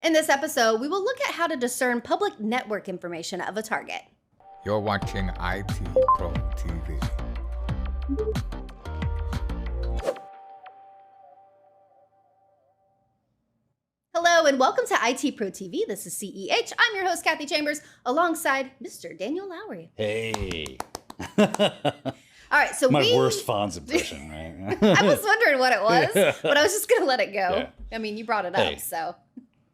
In this episode, we will look at how to discern public network information of a target. You're watching IT Pro TV. Hello and welcome to IT Pro TV. This is CEH. I'm your host, Kathy Chambers, alongside Mr. Daniel Lowry. Hey. All right, so My worst Fonz impression, right? I was wondering what it was, but I was just going to let it go. Yeah. I mean, you brought it up, so.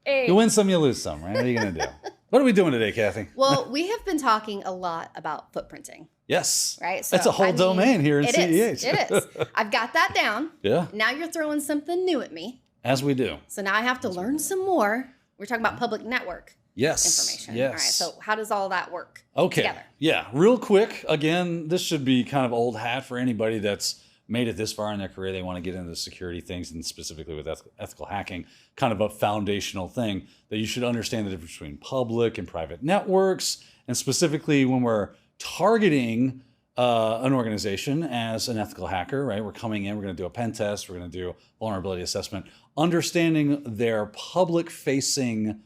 Hey. You win some, you lose some, right? What are you going to do? What are we doing today, Kathy? Well, we have been talking a lot about footprinting. Yes. Right? So, that's a whole domain here in CEH. It is. I've got that down. Yeah. Now you're throwing something new at me. As we do. So now I have to learn some more. We're talking about public network information. Yes. All right. So how does all that work together? Yeah. Real quick. Again, this should be kind of old hat for anybody that's made it this far in their career. They want to get into security things, and specifically with ethical hacking, kind of a foundational thing that you should understand the difference between public and private networks. And specifically when we're targeting an organization as an ethical hacker, right? We're coming in, we're going to do a pen test, we're going to do vulnerability assessment. Understanding their public-facing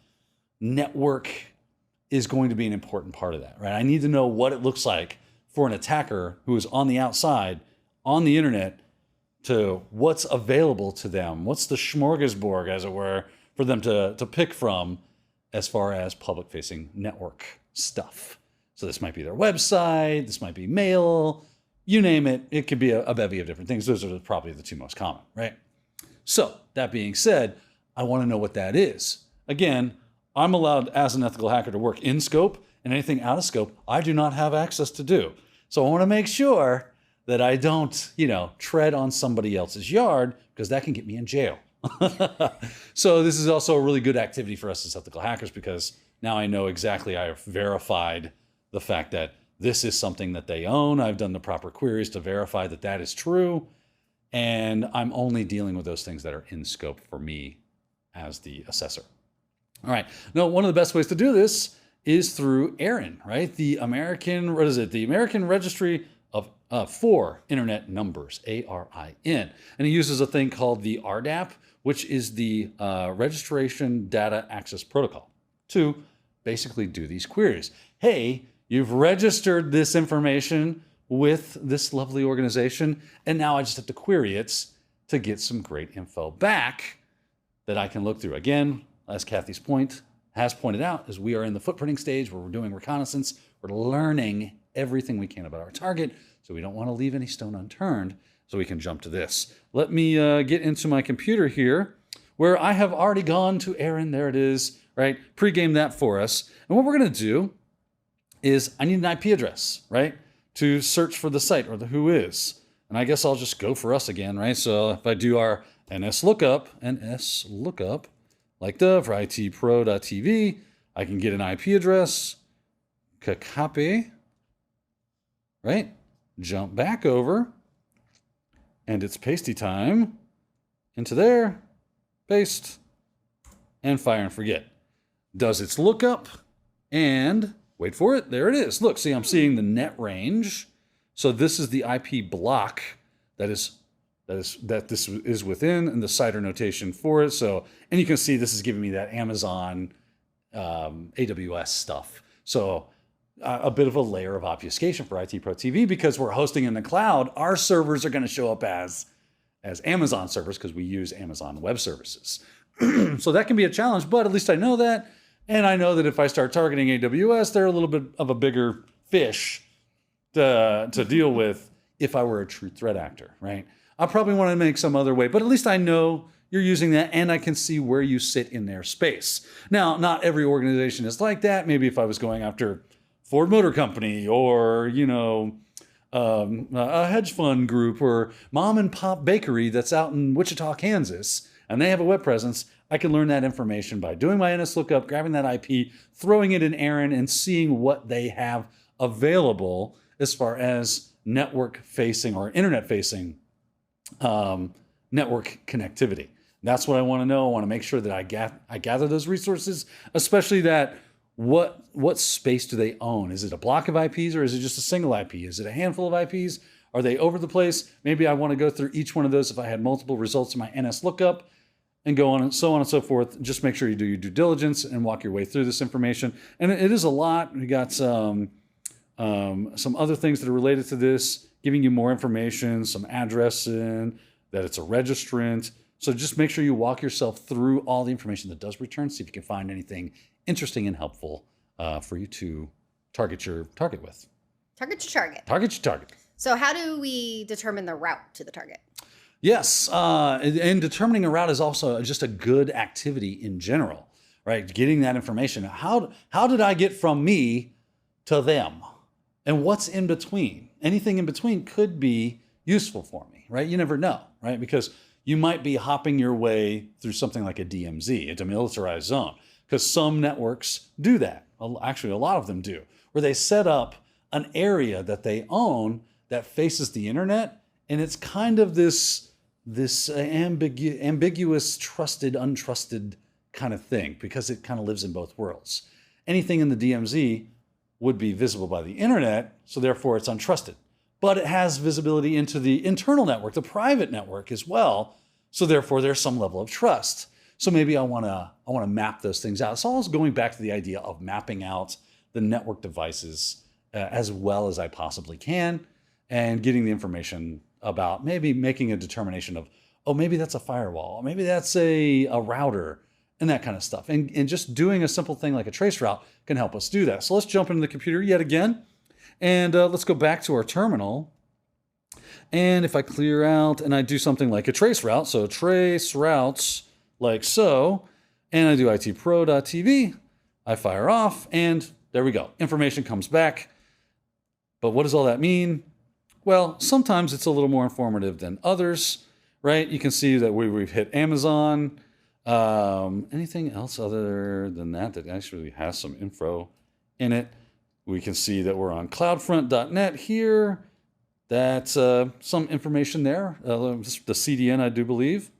network is going to be an important part of that, right? I need to know what it looks like for an attacker who is on the outside, on the internet, to what's available to them. What's the smorgasbord, as it were, for them to pick from as far as public-facing network stuff. So this might be their website, this might be mail, you name it. It could be a bevy of different things. Those are probably the two most common, right? So that being said, I want to know what that is. Again, I'm allowed as an ethical hacker to work in scope, and anything out of scope, I do not have access to do. So I want to make sure that I don't, tread on somebody else's yard, because that can get me in jail. So this is also a really good activity for us as ethical hackers, because now I know exactly, I have verified the fact that this is something that they own. I've done the proper queries to verify that that is true. And I'm only dealing with those things that are in scope for me as the assessor. All right. Now, one of the best ways to do this is through ARIN, right? The American Registry of for Internet Numbers, ARIN. And it uses a thing called the RDAP, which is the Registration Data Access Protocol, to basically do these queries. Hey, you've registered this information with this lovely organization, and now I just have to query it to get some great info back that I can look through. Again, as Kathy's has pointed out, is we are in the footprinting stage where we're doing reconnaissance. We're learning everything we can about our target, so we don't want to leave any stone unturned, so we can jump to this. Let me get into my computer here, where I have already gone to ARIN. There it is, right? Pre-game that for us. And what we're going to do is I need an IP address, right, to search for the site or the who is. And I guess I'll just go for us again, right? So if I do our NS lookup, like the for itpro.tv, I can get an IP address, copy, right? Jump back over, and it's pasty time into there, paste, and fire and forget. Does its lookup, and wait for it. There it is. Look, see, I'm seeing the net range. So this is the IP block that this is within, and the CIDR notation for it. So, and you can see this is giving me that Amazon AWS stuff. So a bit of a layer of obfuscation for IT Pro TV, because we're hosting in the cloud. Our servers are going to show up as Amazon servers, because we use Amazon Web Services. So that can be a challenge, but at least I know that. And I know that if I start targeting AWS, they're a little bit of a bigger fish to deal with if I were a true threat actor, right? I probably want to make some other way, but at least I know you're using that, and I can see where you sit in their space. Now, not every organization is like that. Maybe if I was going after Ford Motor Company, or, a hedge fund group, or mom and pop bakery that's out in Wichita, Kansas, and they have a web presence, I can learn that information by doing my NS lookup, grabbing that IP, throwing it in ARIN, and seeing what they have available as far as network-facing or internet-facing network connectivity. That's what I want to know. I want to make sure that I gather those resources, especially that what space do they own? Is it a block of IPs, or is it just a single IP? Is it a handful of IPs? Are they over the place? Maybe I want to go through each one of those if I had multiple results in my NS lookup and go on and so on and so forth. Just make sure you do your due diligence and walk your way through this information. And it is a lot. We got some other things that are related to this, giving you more information, some addressing, that it's a registrant. So just make sure you walk yourself through all the information that does return. See if you can find anything interesting and helpful for you to target your target with. Target your target. Target your target. So how do we determine the route to the target? Yes, and determining a route is also just a good activity in general, right? Getting that information. How did I get from me to them? And what's in between? Anything in between could be useful for me, right? You never know, right? Because you might be hopping your way through something like a DMZ, a demilitarized zone, because some networks do that. Actually, a lot of them do, where they set up an area that they own that faces the internet, and it's kind of this ambiguous, trusted, untrusted kind of thing, because it kind of lives in both worlds. Anything in the DMZ would be visible by the internet, so therefore it's untrusted. But it has visibility into the internal network, the private network as well, so therefore there's some level of trust. So maybe I want to map those things out. It's always going back to the idea of mapping out the network devices as well as I possibly can, and getting the information about maybe making a determination of, oh, maybe that's a firewall, maybe that's a router, and that kind of stuff. And just doing a simple thing like a trace route can help us do that. So let's jump into the computer yet again, and let's go back to our terminal. And if I clear out and I do something like a trace route, so trace routes like so, and I do itpro.tv, I fire off, and there we go. Information comes back. But what does all that mean? Well, sometimes it's a little more informative than others, right? You can see that we've hit Amazon. Anything else other than that actually has some info in it? We can see that we're on cloudfront.net here. That's some information there, the CDN, I do believe.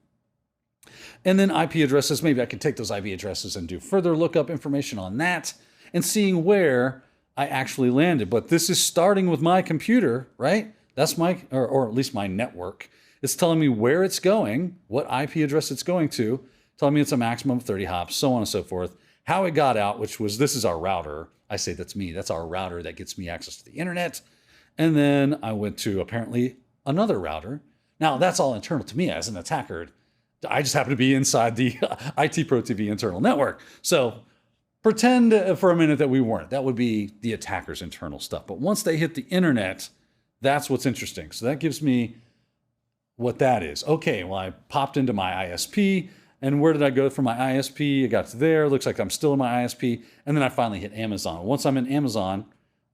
And then IP addresses. Maybe I can take those IP addresses and do further lookup information on that and seeing where I actually landed. But this is starting with my computer, right? That's my, or at least my network. It's telling me where it's going, what IP address it's going to, telling me it's a maximum of 30 hops, so on and so forth. How it got out, which was, this is our router. I say that's me. That's our router that gets me access to the internet. And then I went to apparently another router. Now that's all internal to me as an attacker. I just happen to be inside the IT Pro TV internal network. So pretend for a minute that we weren't. That would be the attacker's internal stuff. But once they hit the internet, that's what's interesting. So that gives me what that is. Okay, well, I popped into my ISP. And where did I go from my ISP? I got to there. Looks like I'm still in my ISP. And then I finally hit Amazon. Once I'm in Amazon,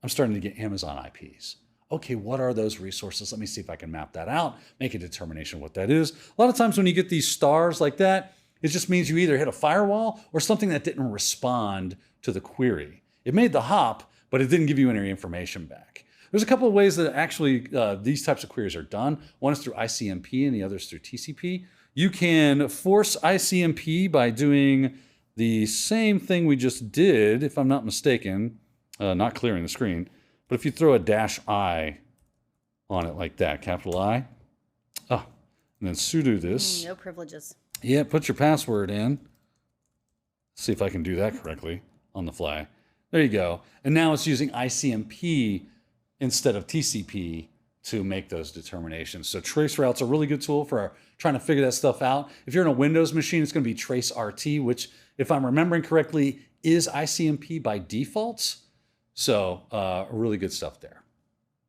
I'm starting to get Amazon IPs. Okay, what are those resources? Let me see if I can map that out, make a determination what that is. A lot of times when you get these stars like that, it just means you either hit a firewall or something that didn't respond to the query. It made the hop, but it didn't give you any information back. There's a couple of ways that actually these types of queries are done. One is through ICMP and the other is through TCP. You can force ICMP by doing the same thing we just did, if I'm not mistaken, not clearing the screen. But if you throw a -I on it like that, capital I, and then sudo this. No privileges. Yeah, put your password in. See if I can do that correctly on the fly. There you go. And now it's using ICMP instead of TCP to make those determinations. So traceroute's a really good tool for trying to figure that stuff out. If you're in a Windows machine, it's going to be traceRT, which, if I'm remembering correctly, is ICMP by default. So really good stuff there.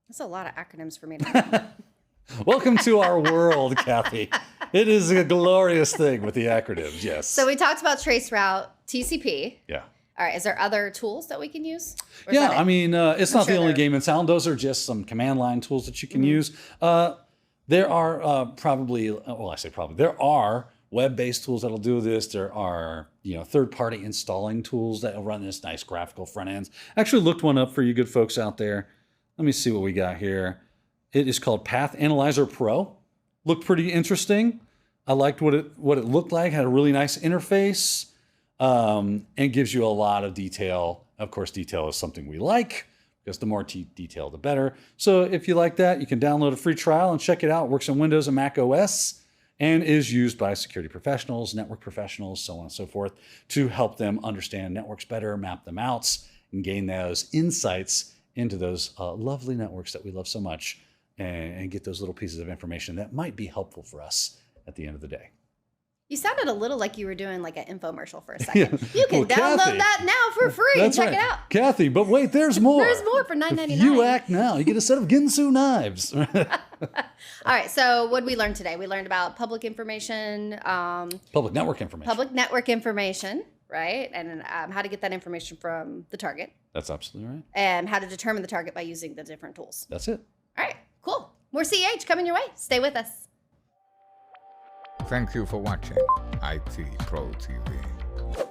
That's a lot of acronyms for me to know. Welcome to our world, Kathy. It is a glorious thing with the acronyms, yes. So we talked about traceroute, TCP. Yeah. All right, is there other tools that we can use? Yeah, I mean, it's not sure the only there- game in town. Those are just some command line tools that you can use. There are there are web-based tools that'll do this. There are, third-party installing tools that'll run this nice graphical front ends. I actually looked one up for you good folks out there. Let me see what we got here. It is called Path Analyzer Pro. Looked pretty interesting. I liked what it looked like. Had a really nice interface, and gives you a lot of detail. Of course, detail is something we like, because the more detail, the better. So if you like that, you can download a free trial and check it out. It works on Windows and Mac OS. and is used by security professionals, network professionals, so on and so forth, to help them understand networks better, map them out, and gain those insights into those lovely networks that we love so much, and get those little pieces of information that might be helpful for us at the end of the day. You sounded a little like you were doing like an infomercial for a second. Yeah. You can Well, download Kathy, that now for free and That's check right. it out. Kathy, but wait, there's more. There's more for $9.99. If you act now, you get a set of Ginsu knives. All right, so what did we learn today? We learned about public information, Public network information. public network information, right? And how to get that information from the target, That's absolutely right. and how to determine the target by using the different tools. That's it. All right, cool. More CEH coming your way. Stay with us. Thank you for watching IT Pro TV.